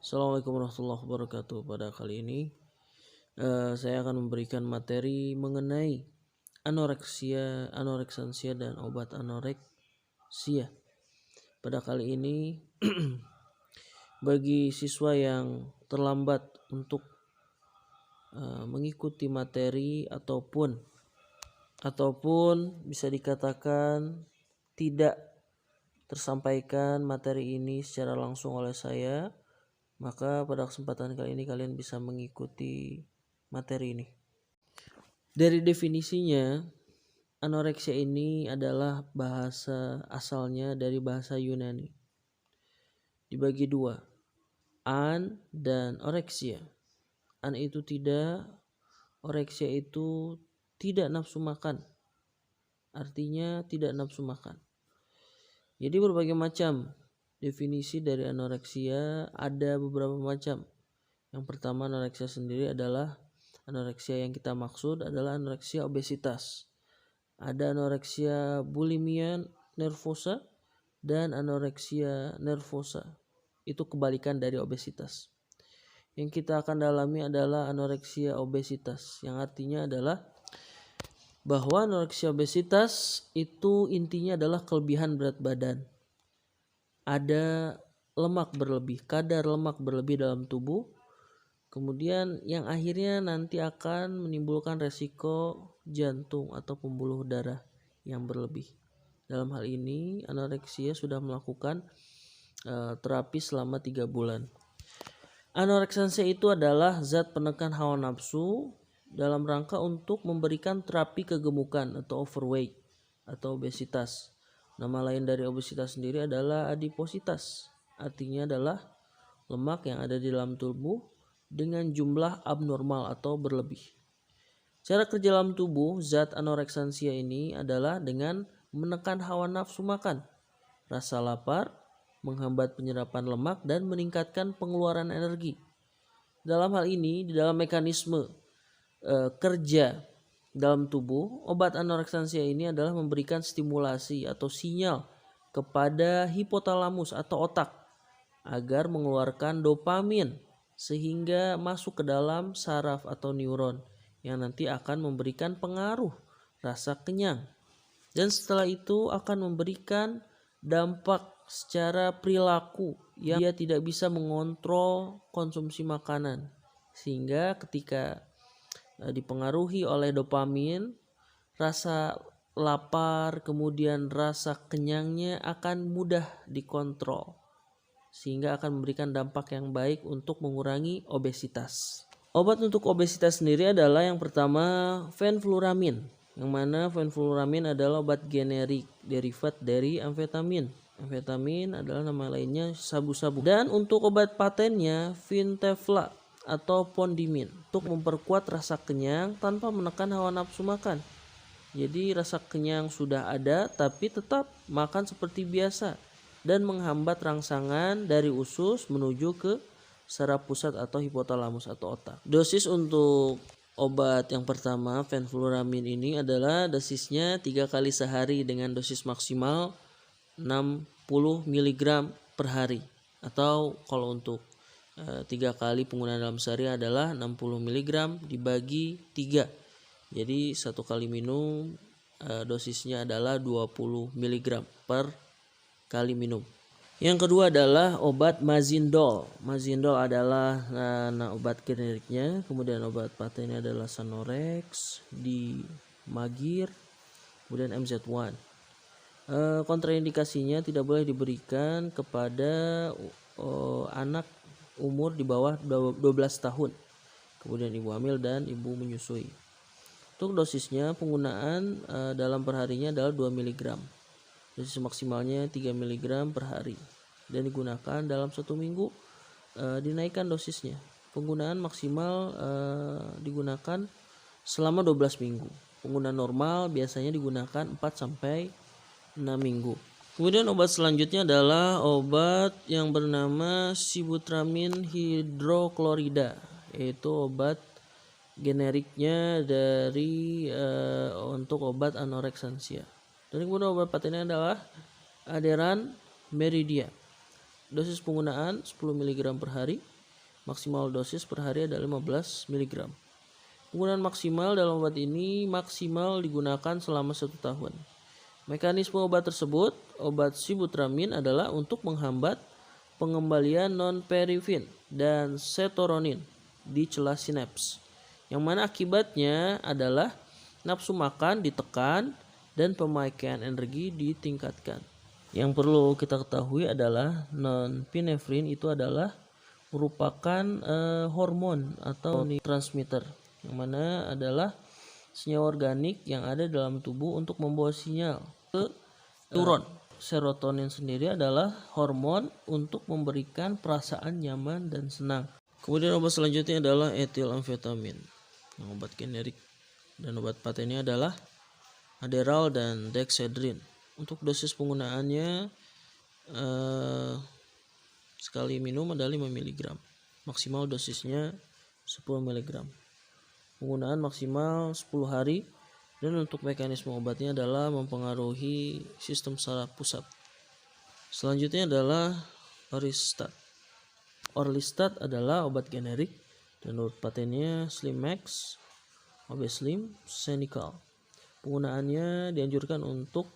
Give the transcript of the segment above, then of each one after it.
Assalamualaikum warahmatullahi wabarakatuh. Pada kali ini saya akan memberikan materi mengenai anoreksansia dan obat anoreksia. Pada kali ini bagi siswa yang terlambat untuk mengikuti materi ataupun bisa dikatakan tidak tersampaikan materi ini secara langsung oleh saya, maka pada kesempatan kali ini kalian bisa mengikuti materi ini. Dari definisinya, anoreksia ini adalah bahasa asalnya dari bahasa Yunani. Dibagi dua, an dan oreksia. An itu tidak, oreksia itu tidak nafsu makan. Artinya tidak nafsu makan. Jadi berbagai macam definisi dari anoreksia, ada beberapa macam. Yang pertama, anoreksia sendiri adalah anoreksia yang kita maksud adalah anoreksia obesitas. Ada anoreksia bulimia nervosa dan anoreksia nervosa. Itu kebalikan dari obesitas. Yang kita akan dalami adalah anoreksia obesitas, yang artinya adalah bahwa anoreksia obesitas itu intinya adalah kelebihan berat badan. Ada lemak berlebih, kadar lemak berlebih dalam tubuh. Kemudian yang akhirnya nanti akan menimbulkan resiko jantung atau pembuluh darah yang berlebih. Dalam hal ini anoreksia sudah melakukan terapi selama 3 bulan. Anoreksansia itu adalah zat penekan hawa nafsu dalam rangka untuk memberikan terapi kegemukan atau overweight atau obesitas. Nama lain dari obesitas sendiri adalah adipositas. Artinya adalah lemak yang ada di dalam tubuh dengan jumlah abnormal atau berlebih. Cara kerja dalam tubuh zat anoreksansia ini adalah dengan menekan hawa nafsu makan, rasa lapar, menghambat penyerapan lemak, dan meningkatkan pengeluaran energi. Dalam hal ini, di dalam mekanisme kerja dalam tubuh, obat anoreksansia ini adalah memberikan stimulasi atau sinyal kepada hipotalamus atau otak agar mengeluarkan dopamin sehingga masuk ke dalam saraf atau neuron yang nanti akan memberikan pengaruh rasa kenyang. Dan setelah itu akan memberikan dampak secara perilaku yang dia tidak bisa mengontrol konsumsi makanan. Sehingga ketika dipengaruhi oleh dopamin, rasa lapar kemudian rasa kenyangnya akan mudah dikontrol. Sehingga akan memberikan dampak yang baik untuk mengurangi obesitas. Obat untuk obesitas sendiri adalah yang pertama fenfluramin, yang mana fenfluramin adalah obat generik derivat dari amfetamin. Amfetamin adalah nama lainnya sabu-sabu. Dan untuk obat patennya Fintefla atau Pondimin untuk memperkuat rasa kenyang tanpa menekan hawa nafsu makan. Jadi rasa kenyang sudah ada tapi tetap makan seperti biasa dan menghambat rangsangan dari usus menuju ke saraf pusat atau hipotalamus atau otak. Dosis untuk obat yang pertama fenfluramin ini adalah dosisnya 3 kali sehari dengan dosis maksimal 60 mg per hari, atau kalau untuk 3 kali penggunaan dalam sehari adalah 60 mg dibagi 3. Jadi 1 kali minum dosisnya adalah 20 mg per kali minum. Yang kedua adalah obat Mazindol. Mazindol adalah obat generiknya, kemudian obat patennya adalah Sanorex, Dimagir, kemudian MZ1. Kontraindikasinya tidak boleh diberikan kepada anak umur di bawah 12 tahun, kemudian ibu hamil dan ibu menyusui. Untuk dosisnya penggunaan dalam perharinya adalah 2 mg. Dosis maksimalnya 3 mg per hari dan digunakan dalam 1 minggu. Dinaikkan dosisnya. Penggunaan maksimal digunakan selama 12 minggu. Penggunaan normal biasanya digunakan 4 sampai 6 minggu. Kemudian obat selanjutnya adalah obat yang bernama Sibutramine hidroklorida, yaitu obat generiknya dari untuk obat anoreksansia. Dan kemudian obat patennya adalah Aderan Meridia. Dosis penggunaan 10 mg per hari. Maksimal dosis per hari adalah 15 mg. Penggunaan maksimal dalam obat ini maksimal digunakan selama 1 tahun. Mekanisme obat tersebut, obat sibutramin adalah untuk menghambat pengembalian non-perifin dan serotonin di celah sinaps, yang mana akibatnya adalah nafsu makan ditekan dan pemakaian energi ditingkatkan. Yang perlu kita ketahui adalah non-pinefrin itu adalah merupakan hormon atau transmitter, yang mana adalah senyawa organik yang ada dalam tubuh untuk membawa sinyal ke neuron. Serotonin sendiri adalah hormon untuk memberikan perasaan nyaman dan senang. Kemudian obat selanjutnya adalah etilamfetamin, obat generik, dan obat patennya adalah Adderall dan Dexedrine. Untuk dosis penggunaannya sekali minum adalah 5 mg. Maksimal dosisnya 10 mg. Penggunaan maksimal 10 hari. Dan untuk mekanisme obatnya adalah mempengaruhi sistem saraf pusat. Selanjutnya adalah Orlistat. Orlistat adalah obat generik dan obat patennya Slimax, Obeslim, Senical. Penggunaannya dianjurkan untuk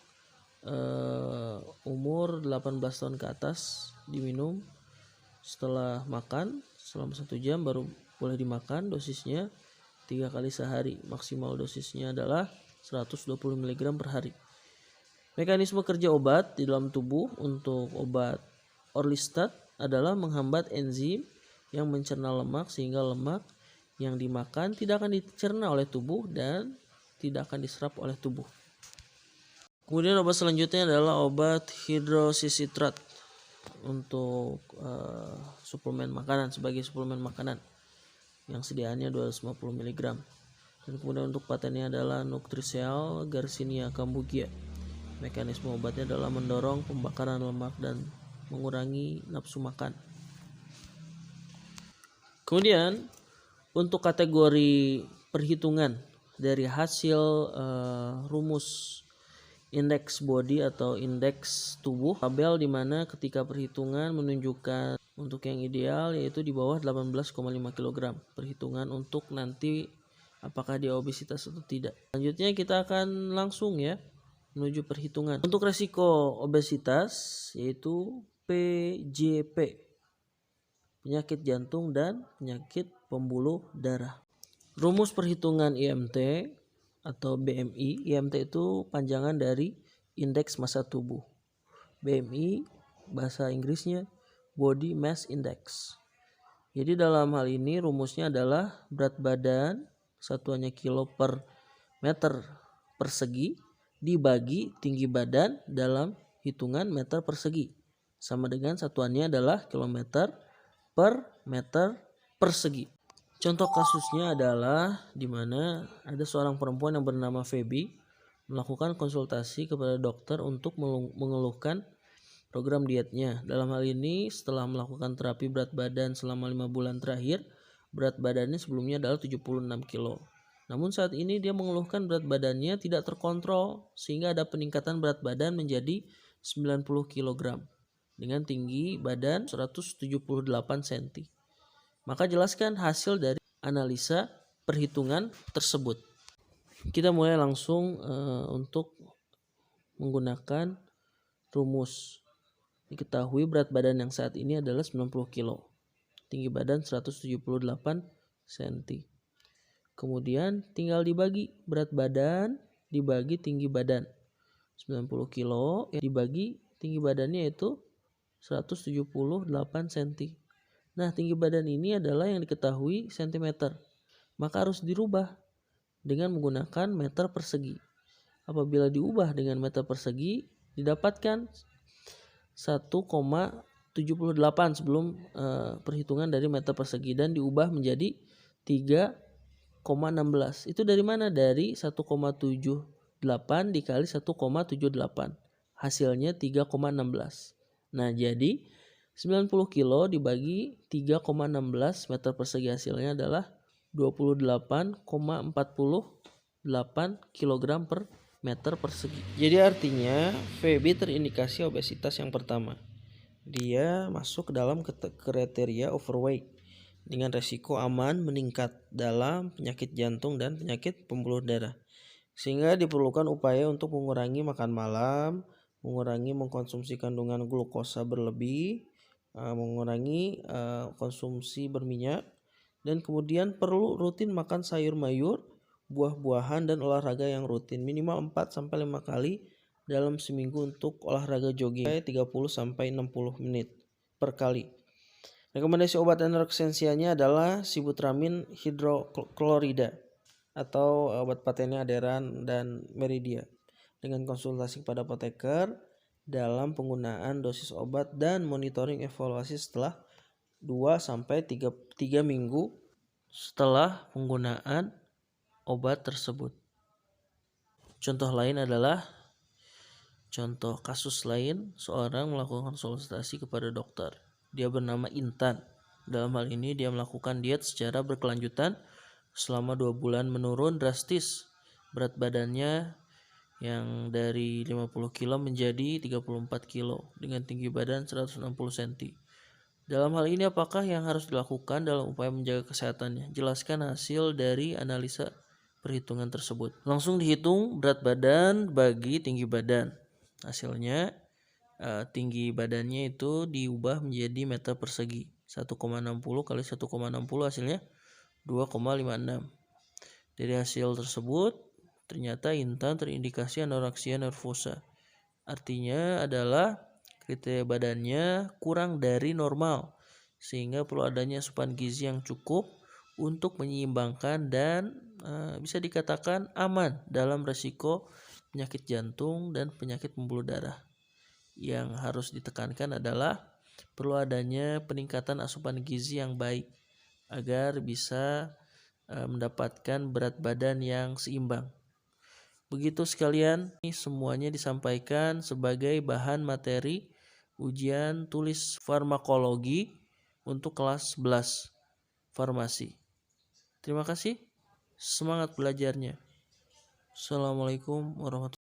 umur 18 tahun ke atas, diminum setelah makan selama 1 jam baru boleh dimakan. Dosisnya 3 kali sehari. Maksimal dosisnya adalah 120 mg per hari. Mekanisme kerja obat di dalam tubuh untuk obat Orlistat adalah menghambat enzim yang mencerna lemak sehingga lemak yang dimakan tidak akan dicerna oleh tubuh dan tidak akan diserap oleh tubuh. Kemudian obat selanjutnya adalah obat hidrosisitrat untuk suplemen makanan, sebagai suplemen makanan yang sediaannya 250 mg. Dan kemudian untuk patennya adalah Nutricel Garcinia Cambogia. Mekanisme obatnya adalah mendorong pembakaran lemak dan mengurangi nafsu makan. Kemudian untuk kategori perhitungan dari hasil rumus indeks body atau indeks tubuh, tabel di mana ketika perhitungan menunjukkan untuk yang ideal yaitu di bawah 18,5 kg. Perhitungan untuk nanti apakah dia obesitas atau tidak. Selanjutnya kita akan langsung menuju perhitungan. Untuk resiko obesitas yaitu PJP, penyakit jantung dan penyakit pembuluh darah. Rumus perhitungan IMT atau BMI. IMT itu panjangan dari indeks massa tubuh. BMI bahasa Inggrisnya Body Mass Index. Jadi dalam hal ini rumusnya adalah berat badan, satuannya kilo per meter persegi, dibagi tinggi badan dalam hitungan meter persegi. Sama dengan satuannya adalah kilometer per meter persegi. Contoh kasusnya adalah di mana ada seorang perempuan yang bernama Feby melakukan konsultasi kepada dokter untuk mengeluhkan program dietnya. Dalam hal ini setelah melakukan terapi berat badan selama 5 bulan terakhir, berat badannya sebelumnya adalah 76 kilo. Namun saat ini dia mengeluhkan berat badannya tidak terkontrol sehingga ada peningkatan berat badan menjadi 90 kg dengan tinggi badan 178 cm. Maka jelaskan hasil dari analisa perhitungan tersebut. Kita mulai langsung untuk menggunakan rumus. Diketahui berat badan yang saat ini adalah 90 kilo. Tinggi badan 178 cm. Kemudian tinggal dibagi berat badan dibagi tinggi badan. 90 kilo dibagi tinggi badannya itu 178 cm. Nah, tinggi badan ini adalah yang diketahui cm. Maka harus dirubah dengan menggunakan meter persegi. Apabila diubah dengan meter persegi, didapatkan 1,78 sebelum perhitungan dari meter persegi dan diubah menjadi 3,16. Itu dari mana? Dari 1,78 dikali 1,78. Hasilnya 3,16. Nah, jadi 90 kilo dibagi 3,16 meter persegi hasilnya adalah 28,48 kg per meter persegi. Jadi artinya Feby terindikasi obesitas yang pertama. dia masuk ke dalam kriteria overweight dengan resiko aman meningkat dalam penyakit jantung dan penyakit pembuluh darah. Sehingga diperlukan upaya untuk mengurangi makan malam, mengurangi mengkonsumsi kandungan glukosa berlebih, mengurangi konsumsi berminyak, dan kemudian perlu rutin makan sayur mayur, buah-buahan, dan olahraga yang rutin minimal 4-5 kali dalam seminggu untuk olahraga jogging 30-60 menit per kali. Rekomendasi obat anoreksianya adalah sibutramine hidroklorida atau obat patennya Aderan dan Meridia dengan konsultasi kepada apoteker dalam penggunaan dosis obat dan monitoring evaluasi setelah 2-3 minggu setelah penggunaan obat tersebut. Contoh kasus lain, seorang melakukan konsultasi kepada dokter. Dia bernama Intan. Dalam hal ini dia melakukan diet secara berkelanjutan selama 2 bulan, menurun drastis berat badannya yang dari 50 kilo menjadi 34 kilo dengan tinggi badan 160 cm. Dalam hal ini apakah yang harus dilakukan dalam upaya menjaga kesehatannya? Jelaskan hasil dari analisa perhitungan tersebut. Langsung dihitung berat badan bagi tinggi badan. Hasilnya tinggi badannya itu diubah menjadi meter persegi. 1,60 kali 1,60 hasilnya 2,56. Dari hasil tersebut ternyata Intan terindikasi anoreksia nervosa. Artinya adalah kriteria badannya kurang dari normal, sehingga perlu adanya asupan gizi yang cukup untuk menyeimbangkan dan bisa dikatakan aman dalam resiko penyakit jantung dan penyakit pembuluh darah. Yang harus ditekankan adalah perlu adanya peningkatan asupan gizi yang baik agar bisa mendapatkan berat badan yang seimbang. Begitu sekalian, ini semuanya disampaikan sebagai bahan materi ujian tulis farmakologi untuk kelas 11 farmasi. Terima kasih, semangat belajarnya. Assalamualaikum warahmatullahi wabarakatuh.